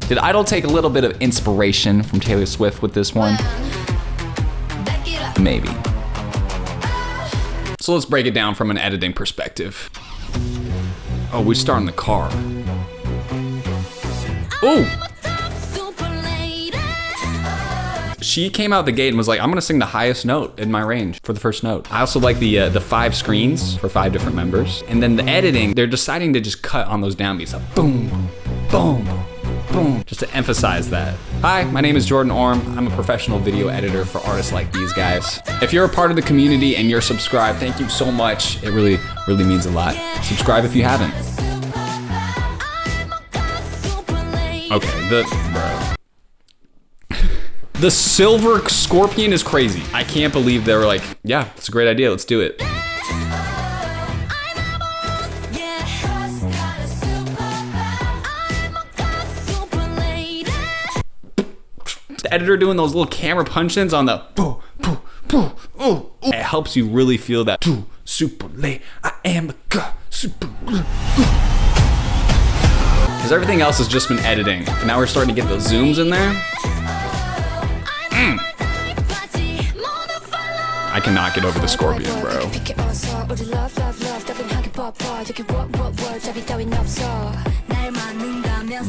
Did I-DLE take a little bit of inspiration from Taylor Swift with this one? Maybe. So let's break it down from an editing perspective. Oh, we start in the car. Ooh! She came out the gate and was like, I'm gonna sing the highest note in my range for the first note. I also like the 5 screens for 5 different members. And then the editing, they're deciding to just cut on those downbeats. So boom, boom, boom, just to emphasize that. Hi, my name is Jordan Orm. I'm a professional video editor for artists like these guys. If you're a part of the community and you're subscribed, thank you so much. It really, really means a lot. Subscribe if you haven't. Okay, bro. The silver scorpion is crazy. I can't believe they were like, yeah, it's a great idea, let's do it. The editor doing those little camera punch-ins on the boo, boo, boo, ooh, ooh. It helps you really feel that super late. I am the god, super late. Because everything else has just been editing. And now we're starting to get those zooms in there. I cannot get over the scorpion, bro.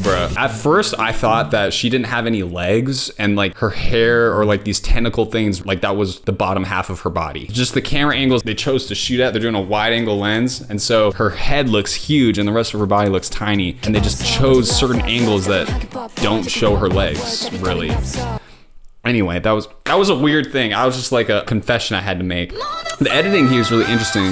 Bruh. At first, I thought that she didn't have any legs and like her hair or like these tentacle things, like that was the bottom half of her body. Just the camera angles they chose to shoot at, they're doing a wide angle lens. And so her head looks huge and the rest of her body looks tiny. And they just chose certain angles that don't show her legs, really. Anyway, that was a weird thing. I was just like a confession I had to make. The editing here is really interesting.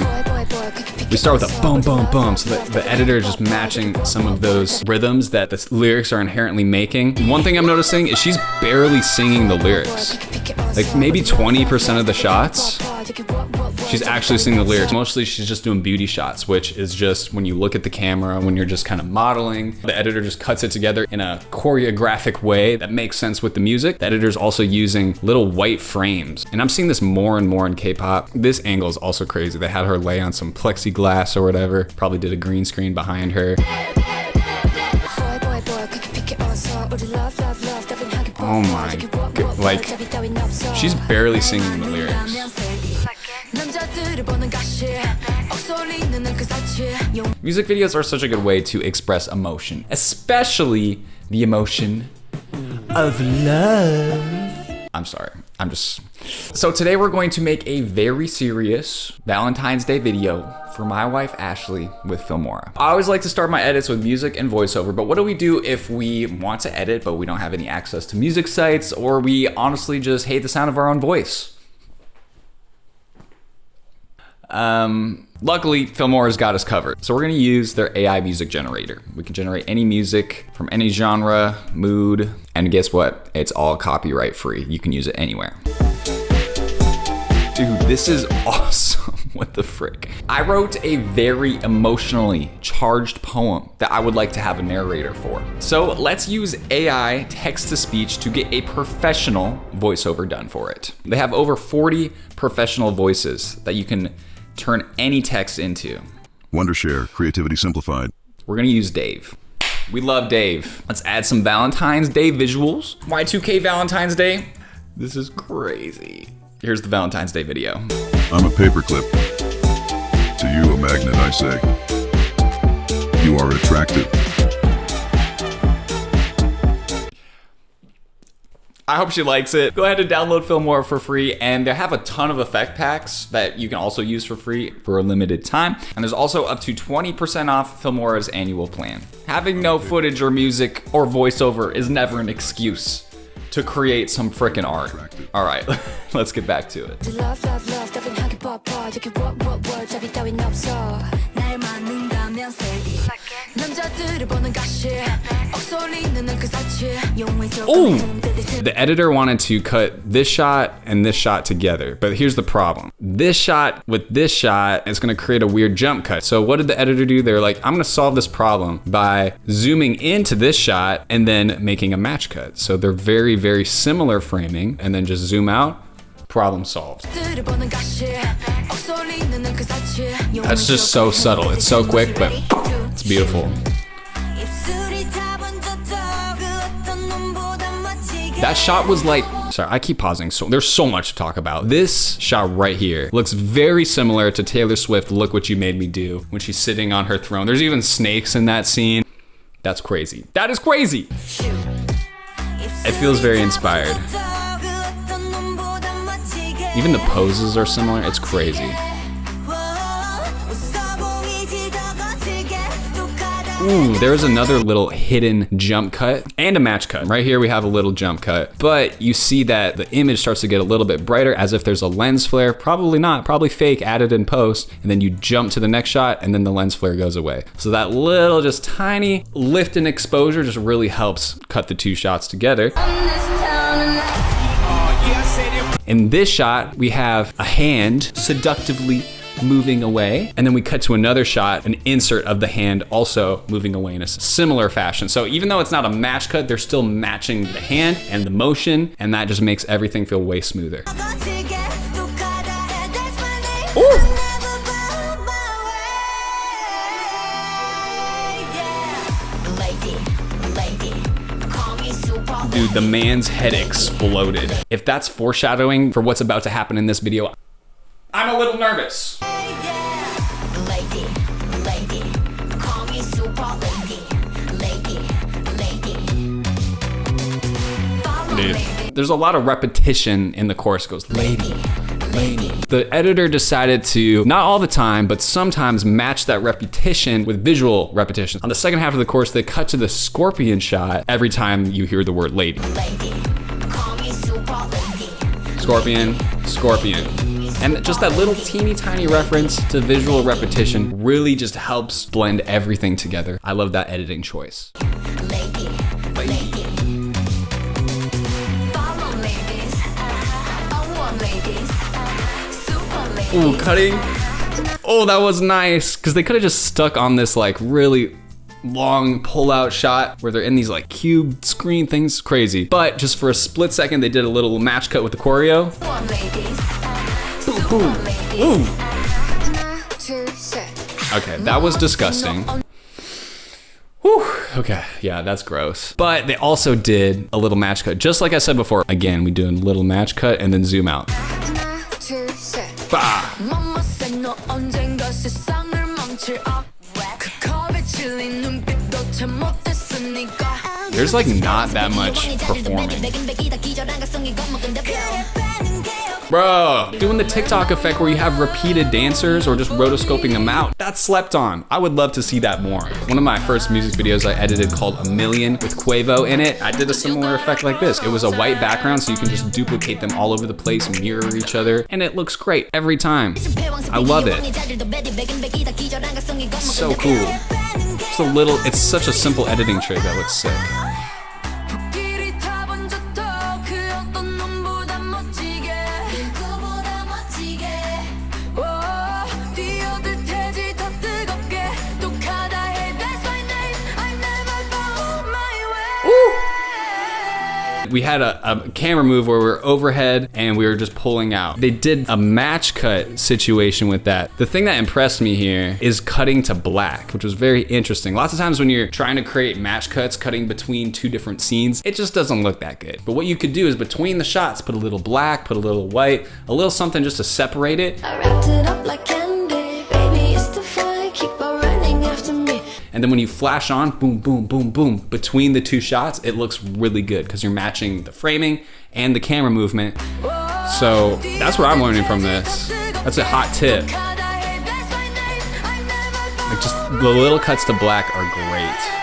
We start with a boom, boom, boom. So the editor is just matching some of those rhythms that the lyrics are inherently making. One thing I'm noticing is she's barely singing the lyrics. Like maybe 20% of the shots, she's actually singing the lyrics. Mostly she's just doing beauty shots, which is just when you look at the camera, when you're just kind of modeling, the editor just cuts it together in a choreographic way that makes sense with the music. The editor's also using little white frames. And I'm seeing this more and more in K-pop. This angle is also crazy. They had her lay on some plexiglass or whatever. Probably did a green screen behind her. Oh my god, like, she's barely singing the lyrics. Music videos are such a good way to express emotion, especially the emotion of love. I'm sorry, So today we're going to make a very serious Valentine's Day video for my wife, Ashley, with Filmora. I always like to start my edits with music and voiceover, but what do we do if we want to edit, but we don't have any access to music sites, or we honestly just hate the sound of our own voice? Luckily, Filmora's got us covered. So we're gonna use their AI music generator. We can generate any music from any genre, mood, and guess what? It's all copyright free. You can use it anywhere. Dude, this is awesome. What the frick? I wrote a very emotionally charged poem that I would like to have a narrator for. So let's use AI text-to-speech to get a professional voiceover done for it. They have over 40 professional voices that you can turn any text into. Wondershare, creativity simplified. We're gonna use Dave. We love Dave. Let's add some Valentine's Day visuals. Y2K Valentine's Day. This is crazy. Here's the Valentine's Day video. I'm a paperclip. To you, a magnet, I say. You are attractive. I hope she likes it. Go ahead and download Filmora for free, and they have a ton of effect packs that you can also use for free for a limited time. And there's also up to 20% off Filmora's annual plan. Having no footage or music or voiceover is never an excuse to create some frickin' art. All right, let's get back to it. Oh! The editor wanted to cut this shot and this shot together, but here's the problem. This shot with this shot is gonna create a weird jump cut. So what did the editor do? They're like, I'm gonna solve this problem by zooming into this shot and then making a match cut. So they're very, very similar framing, and then just zoom out, problem solved. That's just so subtle. It's so quick, but it's beautiful. That shot was like, sorry, I keep pausing. So there's so much to talk about. This shot right here looks very similar to Taylor Swift, Look What You Made Me Do, when she's sitting on her throne. There's even snakes in that scene. That's crazy. That is crazy. It feels very inspired. Even the poses are similar. It's crazy. Ooh, there's another little hidden jump cut and a match cut. Right here we have a little jump cut, but you see that the image starts to get a little bit brighter as if there's a lens flare. Probably not, probably fake, added in post, and then you jump to the next shot and then the lens flare goes away. So that little just tiny lift in exposure just really helps cut the two shots together. In this shot, we have a hand seductively moving away, and then we cut to another shot, an insert of the hand also moving away in a similar fashion. So even though it's not a match cut, they're still matching the hand and the motion, and that just makes everything feel way smoother. Ooh. Dude, the man's head exploded. If that's foreshadowing for what's about to happen in this video, I'm a little nervous. Dude, there's a lot of repetition in the chorus. It goes, lady, lady. The editor decided to, not all the time, but sometimes match that repetition with visual repetition. On the second half of the chorus, they cut to the scorpion shot every time you hear the word lady. Scorpion, scorpion. And just that little teeny tiny reference to visual repetition really just helps blend everything together. I love that editing choice. Ooh, cutting. Oh, that was nice. Because they could have just stuck on this like really long pull-out shot where they're in these like cube screen things. Crazy. But just for a split second, they did a little match cut with the choreo. Boom, boom. Ooh. Okay, that was disgusting. Whew. Okay, yeah, that's gross. But they also did a little match cut. Just like I said before, again, we do a little match cut and then zoom out. Bah. There's like not that much performing. Bro, doing the TikTok effect where you have repeated dancers or just rotoscoping them out, that's slept on. I would love to see that more. One of my first music videos I edited called A Million with Quavo in it, I did a similar effect like this. It was a white background so you can just duplicate them all over the place, mirror each other, and it looks great every time. I love it. So cool. Just a little, it's such a simple editing trick that looks sick. We had a camera move where we were overhead and we were just pulling out. They did a match cut situation with that. The thing that impressed me here is cutting to black, which was very interesting. Lots of times when you're trying to create match cuts, cutting between two different scenes, it just doesn't look that good. But what you could do is between the shots, put a little black, put a little white, a little something just to separate it. I wrapped it up like candy, baby, it's the fire, keep on running after me. And then when you flash on, boom, boom, boom, boom, between the two shots, it looks really good because you're matching the framing and the camera movement. So that's what I'm learning from this. That's a hot tip. Like just the little cuts to black are great.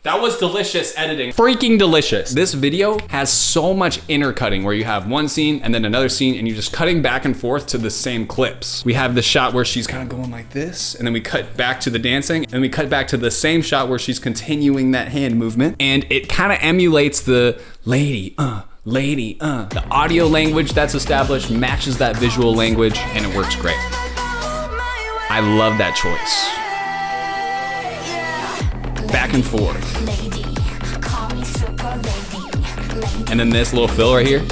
That was delicious editing. Freaking delicious. This video has so much intercutting where you have one scene and then another scene and you're just cutting back and forth to the same clips. We have the shot where she's kind of going like this and then we cut back to the dancing and we cut back to the same shot where she's continuing that hand movement and it kind of emulates the lady, lady, The audio language that's established matches that visual language and it works great. I love that choice. Back and forth. And then this little fill right here.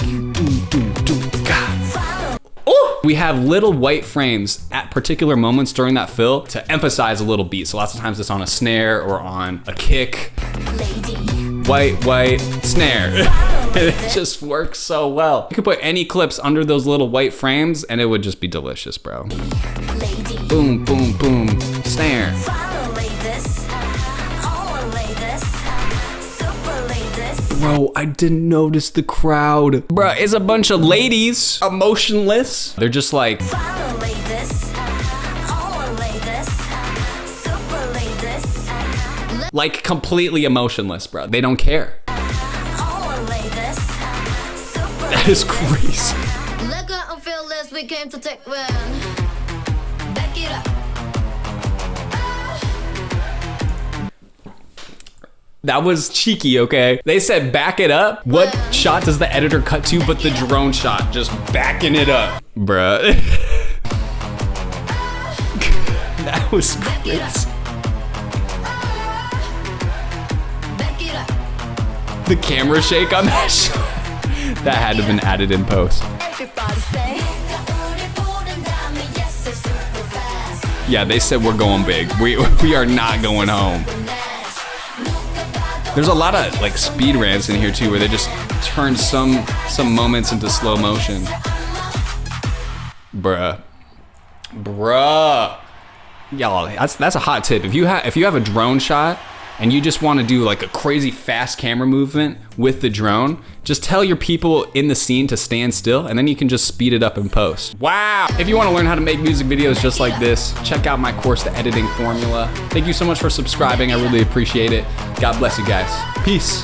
Ooh! We have little white frames at particular moments during that fill to emphasize a little beat. So lots of times it's on a snare or on a kick. White, snare. And it just works so well. You could put any clips under those little white frames and it would just be delicious, bro. Boom, boom, boom, snare. Bro, I didn't notice the crowd. Bro, it's a bunch of ladies, emotionless. They're just like, completely emotionless, bro. They don't care. That is crazy. We came to take one. Back it up. That was cheeky, okay? They said back it up. What shot does the editor cut to but the drone shot? Just backing it up. Bruh. That was crazy. The camera shake on that shot. That had to have been added in post. Yeah, they said we're going big. We are not going home. There's a lot of like speed rants in here too, where they just turn some moments into slow motion. Bruh. Y'all, that's a hot tip. If you have a drone shot and you just want to do like a crazy fast camera movement with the drone, just tell your people in the scene to stand still and then you can just speed it up in post. Wow. If you want to learn how to make music videos just like this, check out my course, The Editing Formula. Thank you so much for subscribing. I really appreciate it. God bless you guys. Peace.